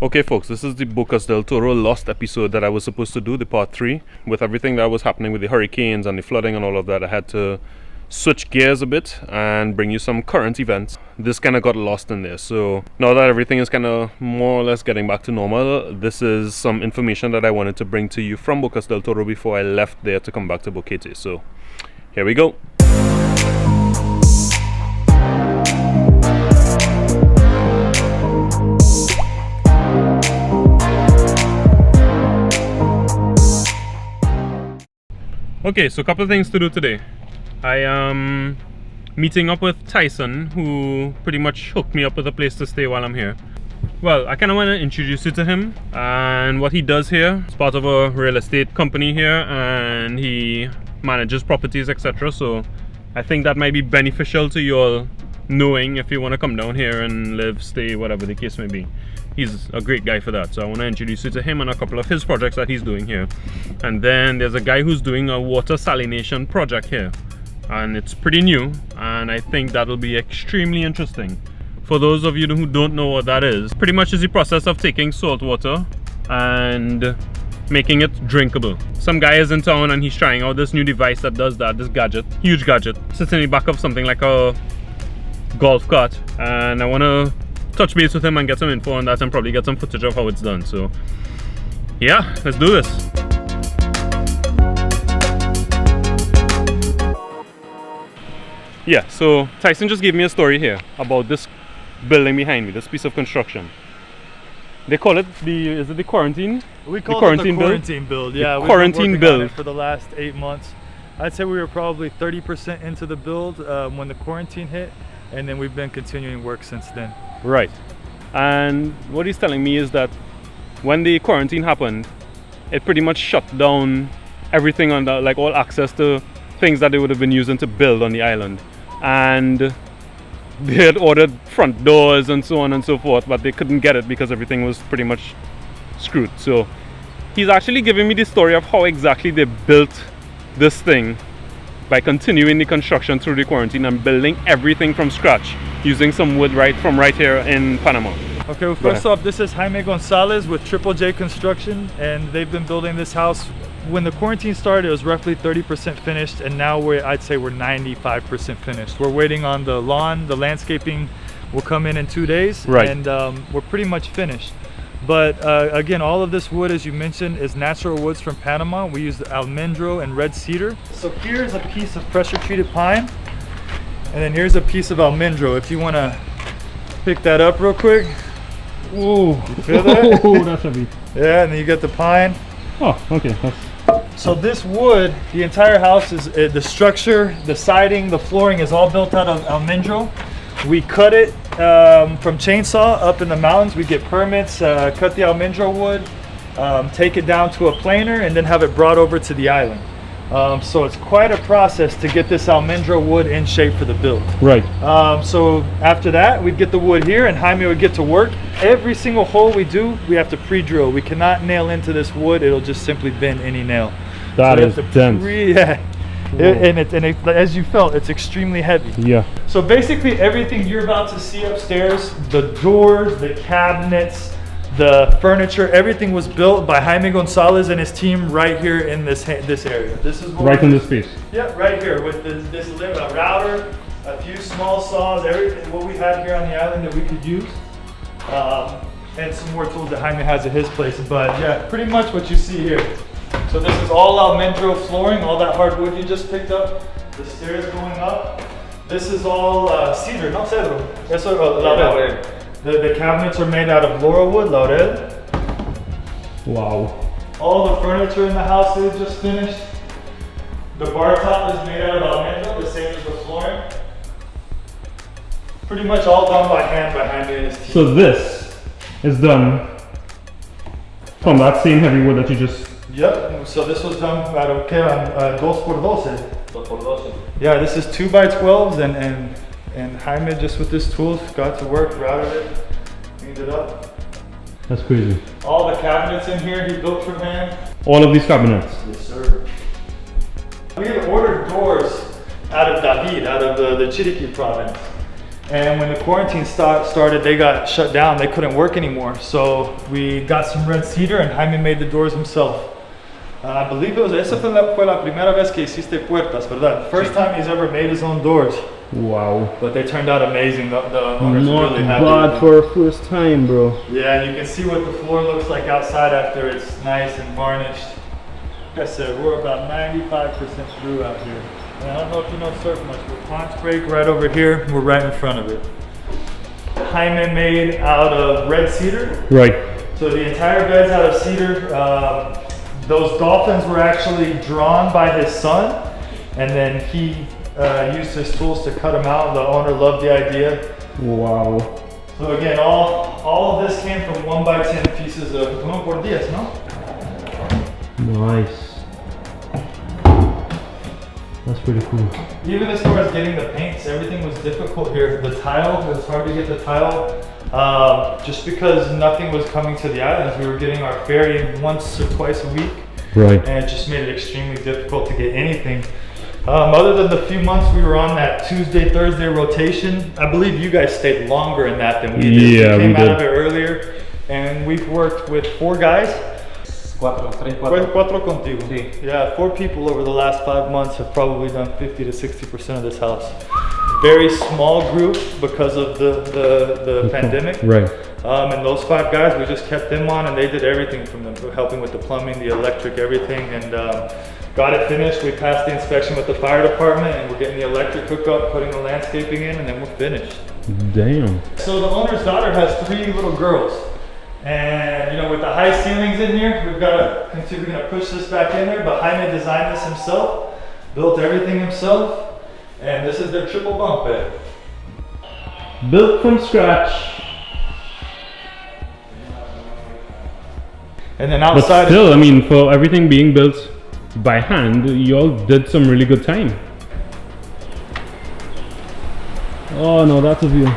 Okay folks, this is the Bocas del Toro lost episode that I was supposed to do, the part 3. With everything that was happening with the hurricanes and the flooding and all of that, I had to switch gears a bit and bring you some current events. This kind of got lost in there, so now that everything is kind of more or less getting back to normal, this is some information that I wanted to bring to you from Bocas del Toro before I left there to come back to Bocas. So here we go. Okay, so a couple of things to do today. I am meeting up with Tyson, who pretty much hooked me up with a place to stay while I'm here. Well, I kind of want to introduce you to him and what he does here. He's part of a real estate company here and he manages properties, etc. So I think that might be beneficial to you all, knowing if you want to come down here and live, stay, whatever the case may be. He's a great guy for that, so I want to introduce you to him and a couple of his projects that he's doing here. And then there's a guy who's doing a water salination project here, and it's pretty new, and I think that'll be extremely interesting. For those of you who don't know what that is, pretty much is the process of taking salt water and making it drinkable. Some guy is in town and he's trying out this new device that does that, this gadget, huge gadget, sits in the back of something like a golf cart, and I want to touch base with him and get some info on that and probably get some footage of how it's done. So yeah, let's do this. Yeah, so Tyson just gave me a story here about this building behind me, this piece of construction. They call it is it the quarantine? We call it the quarantine build. Yeah, we've been working on it for the last 8 months. I'd say we were probably 30% into the build when the quarantine hit, and then we've been continuing work since then. Right. And what he's telling me is that when the quarantine happened, it pretty much shut down everything on the, like all access to things that they would have been using to build on the island. And they had ordered front doors and so on and so forth, but they couldn't get it because everything was pretty much screwed. So he's actually giving me the story of how exactly they built this thing by continuing the construction through the quarantine and building everything from scratch using some wood right here in Panama. Okay, well, first off, this is Jaime Gonzalez with Triple J Construction, and they've been building this house. When the quarantine started, it was roughly 30% finished, and now I'd say we're 95% finished. We're waiting on the lawn, the landscaping will come in 2 days, right. And we're pretty much finished. But again, all of this wood, as you mentioned, is natural woods from Panama. We use almendro and red cedar. So here's a piece of pressure treated pine, and then here's a piece of almendro. If you want to pick that up real quick. Ooh, you feel that? Oh, that's heavy. Yeah, and then you got the pine. Oh, okay. So this wood, the entire house is the structure, the siding, the flooring is all built out of almendro. We cut it from chainsaw up in the mountains. We get permits, cut the almendro wood, take it down to a planer, and then have it brought over to the island. So it's quite a process to get this almendro wood in shape for the build. Right. So after that, we'd get the wood here, and Jaime would get to work. Every single hole we do, we have to pre-drill. We cannot nail into this wood; it'll just simply bend any nail. That is dense. Yeah. And as you felt, it's extremely heavy. Yeah. So basically everything you're about to see upstairs, the doors, the cabinets, the furniture, everything was built by Jaime Gonzalez and his team right here in this area. This is right in this space. Yeah, right here with this router, a few small saws, everything what we had here on the island that we could use, and some more tools that Jaime has at his place. But yeah, pretty much what you see here. So this is all almendro flooring, all that hardwood you just picked up, the stairs going up. This is all cedar, not cedro. Eso, laurel. The cabinets are made out of laurel wood, laurel. Wow. All the furniture in the house is just finished. The bar top is made out of almendro, the same as the flooring. Pretty much all done by hand by Jaime and his team. So this is done from that same heavy wood that you just... Yep, so this was done out of 2x12. Yeah, this is 2x12s and Jaime just with this tool got to work, routed it, cleaned it up. That's crazy. All the cabinets in here he built from hand. All of these cabinets? Yes, sir. We had ordered doors out of David, out of the Chiriquí province. And when the quarantine started, they got shut down. They couldn't work anymore. So we got some red cedar and Jaime made the doors himself. I believe esa fue la primera vez que hiciste puertas, ¿verdad? First time he's ever made his own doors. Wow. But they turned out amazing. The owners were really happy. Not bad for a first time, bro. Yeah, and you can see what the floor looks like outside after it's nice and varnished. Like I said, we're about 95% through out here. And I don't know if you know surf much, but Ponch Break right over here, we're right in front of it. Jaime made out of red cedar. Right. So the entire bed's out of cedar. Those dolphins were actually drawn by his son, and then he used his tools to cut them out. The owner loved the idea. Wow. So again, all of this came from 1x10 pieces of 1 por 10, no? Nice. That's pretty cool. Even as far as getting the paints, everything was difficult here. The tile, it was hard to get the tile. Just because nothing was coming to the islands. We were getting our ferry once or twice a week. Right. And it just made it extremely difficult to get anything. Other than the few months we were on that Tuesday, Thursday rotation, I believe you guys stayed longer in that than we did. Yeah, we came we out did. of it earlier, and we've worked with 4 guys. Cuatro contigo. Sí. Yeah, 4 people over the last 5 months have probably done 50 to 60% of this house. Very small group because of the pandemic. Right. And those 5 guys, we just kept them on, and they did everything from them, helping with the plumbing, the electric, everything, and got it finished. We passed the inspection with the fire department, and we're getting the electric hookup, putting the landscaping in, and then we're finished. Damn. So the owner's daughter has 3 little girls. And you know, with the high ceilings in here, we're gonna push this back in there, but Jaime designed this himself, built everything himself, and this is their triple bunk bed. Built from scratch. And then But outside, still, I mean, for everything being built by hand, you all did some really good time. Oh no, that's a view.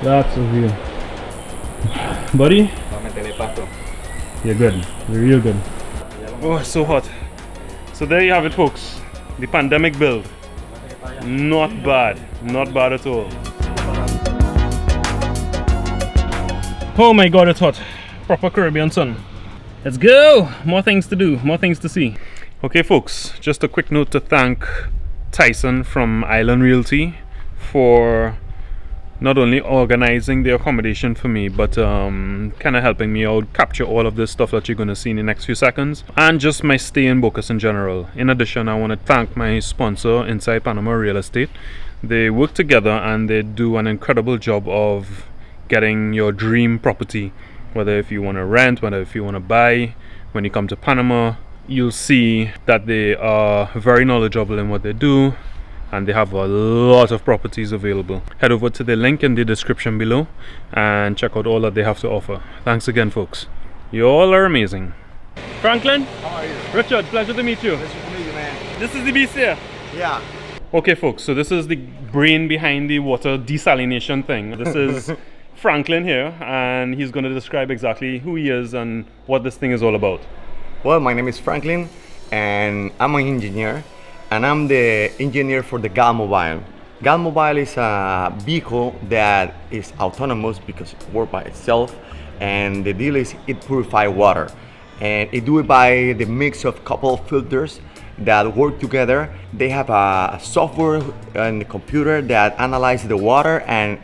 That's a view. Buddy, you're good. You're real good. Oh, it's so hot. So there you have it, folks. The pandemic build. Not bad. Not bad at all. Oh my god, it's hot. Proper Caribbean sun. Let's go! More things to do, more things to see. Okay folks, just a quick note to thank Tyson from Island Realty for not only organizing the accommodation for me, but kind of helping me out capture all of this stuff that you're going to see in the next few seconds, and just my stay in Bocas in general. In addition, I want to thank my sponsor, Inside Panama Real Estate. They work together and they do an incredible job of getting your dream property, whether if you want to rent, whether if you want to buy. When you come to Panama, you'll see that they are very knowledgeable in what they do, and they have a lot of properties available. Head over to the link in the description below and check out all that they have to offer. Thanks again, folks. You all are amazing. Franklin? How are you? Richard, pleasure to meet you. Nice to meet you, man. This is the beast here. Yeah. Okay, folks, so this is the brain behind the water desalination thing. This is Franklin here, and he's going to describe exactly who he is and what this thing is all about. Well, my name is Franklin, and I'm an engineer, and I'm the engineer for the GAL Mobile. GAL Mobile is a vehicle that is autonomous because it works by itself, and the deal is it purifies water, and it do it by the mix of couple of filters that work together. They have a software and the computer that analyzes the water and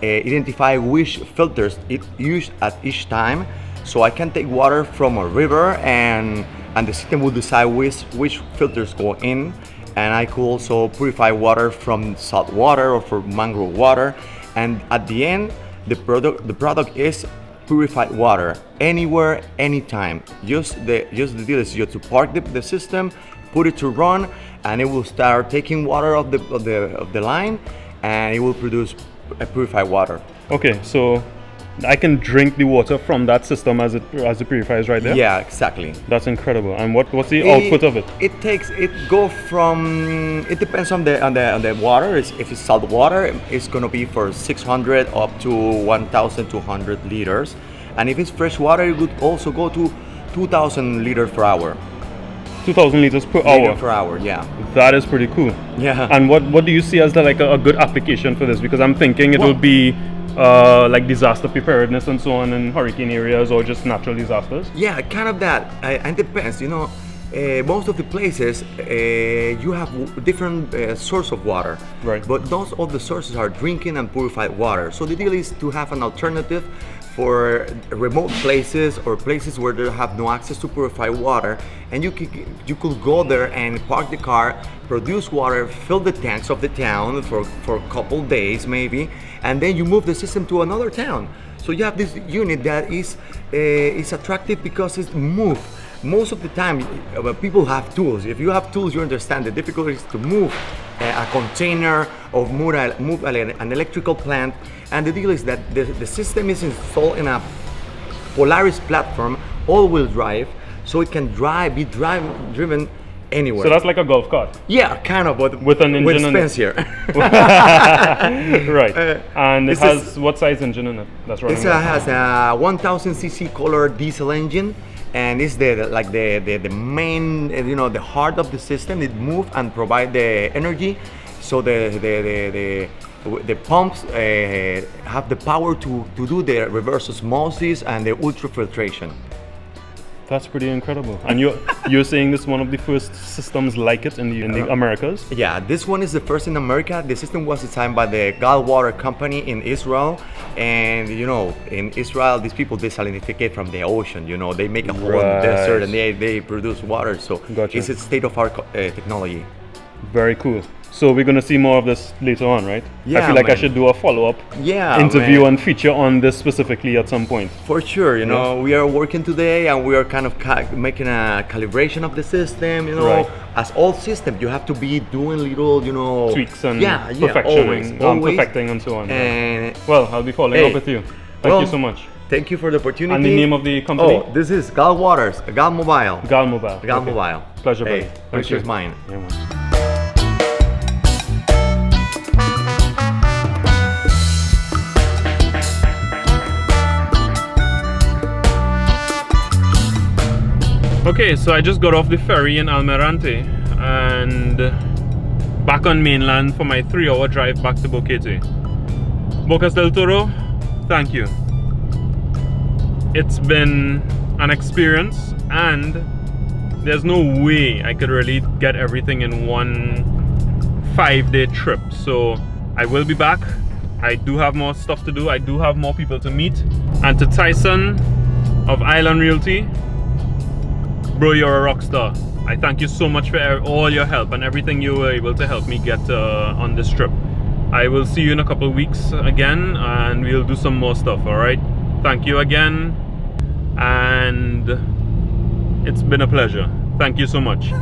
identify which filters it used at each time. So I can take water from a river and the system will decide which filters go in, and I could also purify water from salt water or from mangrove water, and at the end the product is purified water anywhere, anytime. Just the deal is you have to park the system, put it to run, and it will start taking water of the line, and it will produce a purified water. Okay, so I can drink the water from that system as it purifies right there? Yeah, exactly. That's incredible. And what's the output of it? It depends on the water. If it's salt water, it's gonna be for 600 up to 1,200 liters. And if it's fresh water, it would also go to 2,000 liters per hour. 2,000 liters per million hour. per hour. Yeah. That is pretty cool. Yeah. And what do you see as like a good application for this? Because I'm thinking it will be like disaster preparedness and so on in hurricane areas or just natural disasters. Yeah, kind of that. And depends, you know. Most of the places you have different source of water, Right. but those all the sources are drinking and purified water. So the deal is to have an alternative for remote places or places where they have no access to purified water, and you could go there and park the car, produce water, fill the tanks of the town for a couple days maybe, and then you move the system to another town. So you have this unit that is attractive because it's moved. Most of the time, people have tools. If you have tools, you understand the difficulties to move a container or move an electrical plant. And the deal is that the system is installed in a Polaris platform, all-wheel drive, so it can be driven anywhere. So that's like a golf cart. Yeah, kind of, but With an engine in it. Spence here. Right. And it this has what size engine in it? That's running. This has a 1000cc color diesel engine, and it's the main, you know, the heart of the system. It moves and provide the energy, so the pumps have the power to do the reverse osmosis and the ultrafiltration. That's pretty incredible. And you're saying this is one of the first systems like it in the Americas? Yeah, this one is the first in America. The system was designed by the Saltwater company in Israel, and you know, in Israel, these people desalinate from the ocean. You know, they make a whole Right. desert and they produce water. So Gotcha. it's a state-of-art technology. Very cool. So we're gonna see more of this later on, right? I Yeah, feel like I man. should do a follow-up Yeah, interview man. and feature on this specifically at some point. For sure, you know, we are working today and we are kind of making a calibration of the system, you know. Right. As all systems, you have to be doing little, you know, Tweaks and perfecting, always. perfecting and so on. And Well, I'll be following up with you. Thank you so much. Thank you for the opportunity. And the name of the company? Oh, this is Gal Waters, Gal Mobile. Gal Mobile. Gal Okay. Mobile. Pleasure, Hey, buddy. Thank pleasure's you. mine. Yeah, man. Okay, so I just got off the ferry in Almirante and back on mainland for my 3-hour drive back to Bocas. Bocas del Toro, thank you. It's been an experience, and there's no way I could really get everything in one 5-day trip. So I will be back. I do have more stuff to do. I do have more people to meet. And to Tyson of Island Realty, bro, you're a rock star. I thank you so much for all your help and everything you were able to help me get on this trip. I will see you in a couple of weeks again, and we'll do some more stuff, all right? Thank you again, and it's been a pleasure. Thank you so much.